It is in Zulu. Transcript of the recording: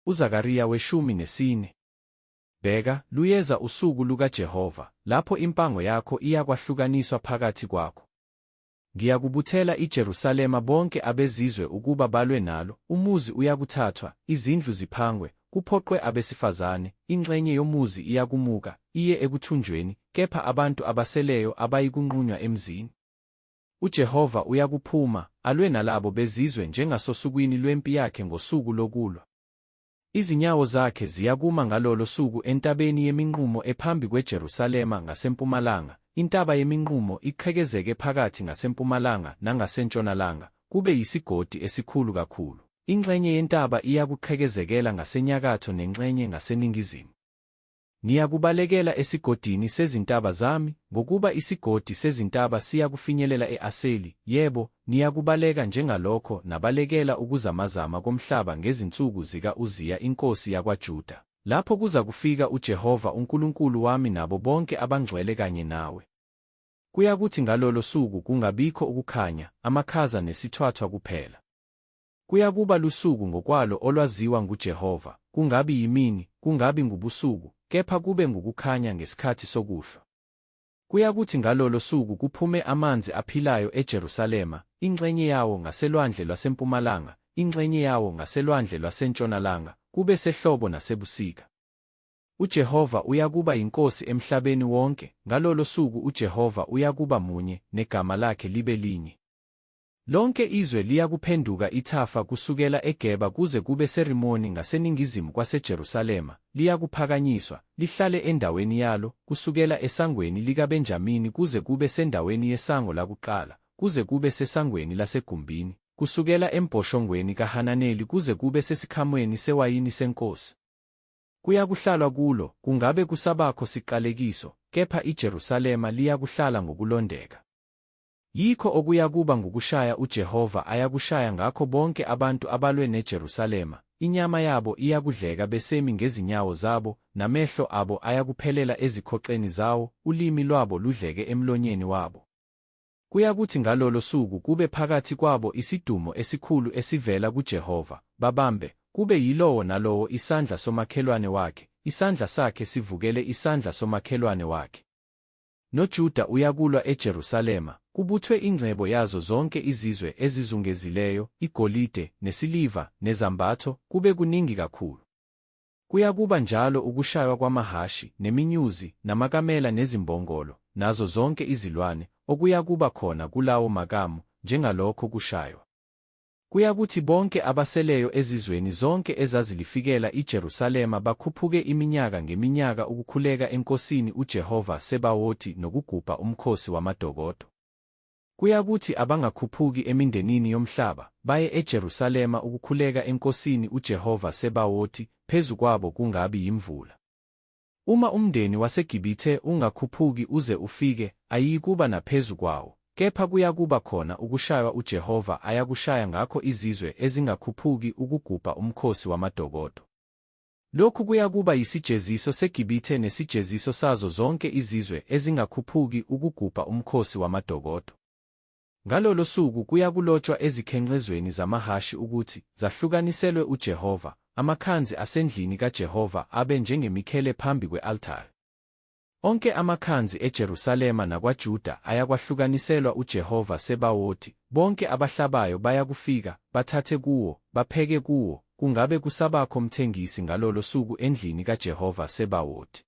UZakariya 14. Bheka, luyeza usuku lukaJehova, lapho impango yakho iyakwahlukaniswa phakathi kwakho. Ngiyakubuthela iJerusalema bonke abezizwe ukuba balwe nalo, umuzi uyakuthathwa, izindlu ziphangwe, kuphoqwe abesifazane, ingxenye yomuzi iyakumuka, iye ekuthunjweni, kepha abantu abaseleyo abayikunqunywa emzini. UJehova uyakuphuma, alwe nalabo bezizwe njengasosukwini lwempi yakhe ngosuku lokulwa. Izinyawo zakhe ziyakuma ngalolo suku entabeni yeminqumo ephambi kweJerusalema ngasempumalanga, intaba yeminqumo iqhekezeke phakathi ngasempumalanga nangasentshonalanga, kube yisigodi esikhulu kakhulu. Ingxenye yentaba iyakuqhekezekela ngasenyakatho nengxenye ngaseningizimu. Niyakubalekela esigodini sezintaba zami, ngokuba isigodi sezintaba siyakufinyelela e-Aseli, yebo, niyakubaleka njengalokho nabalekela ukuzamazama komhlaba ngezinsuku zika-Uziya inkosi yakwaJuda, lapho kuza kufika uJehova uNkulunkulu wami nabo bonke abangcwele kanye nawe. Kuyakuthi ngalolo suku kungabikho ukukhanya, amakhaza nesithwathwa kuphela. Kuyakuba lusuku ngokwalo olwaziwa nguJehova, kungabi yimini, kungabi ngubusuku, kepha kube ngukukhanya ngesikhathi sokuhlwa. Kuyakuthi ngalolo suku kuphume amanzi aphilayo eJerusalema, ingxenye yawo ngaselwandle lwasempumalanga, ingxenye yawo ngaselwandle lwasentshonalanga, kube sehlobo nasebusika. UJehova uyakuba yinkosi emhlabeni wonke, ngalolo suku uJehova uyakuba munye, negama lakhe libe linye. Lonke izwe liyakuphenduka ithafa kusukela eGeba kuze kube seRimoni ngaseningizimu kwaseJerusalema, liyakuphakanyiswa, lihlale endaweni yalo, kusukela esangweni likaBenjamini kuze kube sendaweni yesango lakuqala, kuze kube sesangweni lasegumbini, kusukela embhoshongweni kaHananeli kuze kube sesikhamweni sewayini senkosi. Kuyakuhlalwa kulo, kungabe kusabakho siqalekiso, kepha iJerusalema liyakuhlala ngokulondeka. Yikho okuyakuba ngukushaya uJehova ayakushaya ngakho bonke abantu abalwe neJerusalema, inyama yabo iyakudleka besemi ngezinyawo zabo, namehlo abo ayakuphelela ezikhoxeni zawo, ulimi lwabo ludleke emlonyeni wabo. Kuyakuthi ngalolo suku kube phakathi kwabo isidumo esikhulu esivela kuJehova, babambe, kube yilowo nalowo isandla somakhelwane wakhe, isandla sakhe sivukele isandla somakhelwane wakhe. NoJuda uyakulwa eJerusalema, kubuthwe ingcebo yazo zonke izizwe ezizungezileyo, igolide, nesiliva, nezambatho, kube kuningi kakhulu. Kuyakuba njalo ukushaywa kwamahashi, neminyuzi, namakamela nezimbongolo, nazo zonke izilwane, okuyakuba khona kulawo makamu, njengalokho kushaywa. Kuyakuthi bonke abaseleyo ezizweni zonke ezazilifikela iJerusalema bakhuphuke iminyaka ngeminyaka ukukhuleka enkosini uJehova Sebawothi nokugubha umkhosi wamadokodo. Kuyakuthi abangakhuphuki emindenini yomhlaba, baye eJerusalema ukukhuleka enkosini uJehova Sebawothi, phezu kwabo kungabi yimvula. Uma umndeni waseGibhithe ungakhuphuki uze ufike, ayikuba naphezu kwawo. Kepha kuyakuba khona ukushaywa uJehova ayakushaya ngakho izizwe ezingakhuphuki ukugubha umkhosi wamadokodo. Lokhu kuyakuba yisijeziso seGibhithe nesijeziso sazo zonke izizwe ezingakhuphuki ukugubha umkhosi wamadokodo. Ngalolo suku kuyakulotshwa ezikhencezweni zamahashi ukuthi zahlukaniselwe uJehova, amakhanzi asendlini kaJehova abe njengemikhele phambi kwe-althari. Onke amakhanzi eJerusalema nakwaJuda ayakwahlukaniselwa uJehova Sebawothi, bonke abahlabayo bayakufika, bathathe kuwo, bapheke kuwo, kungabe kusabakho mthengisi ngalolo suku endlini kaJehova Sebawothi.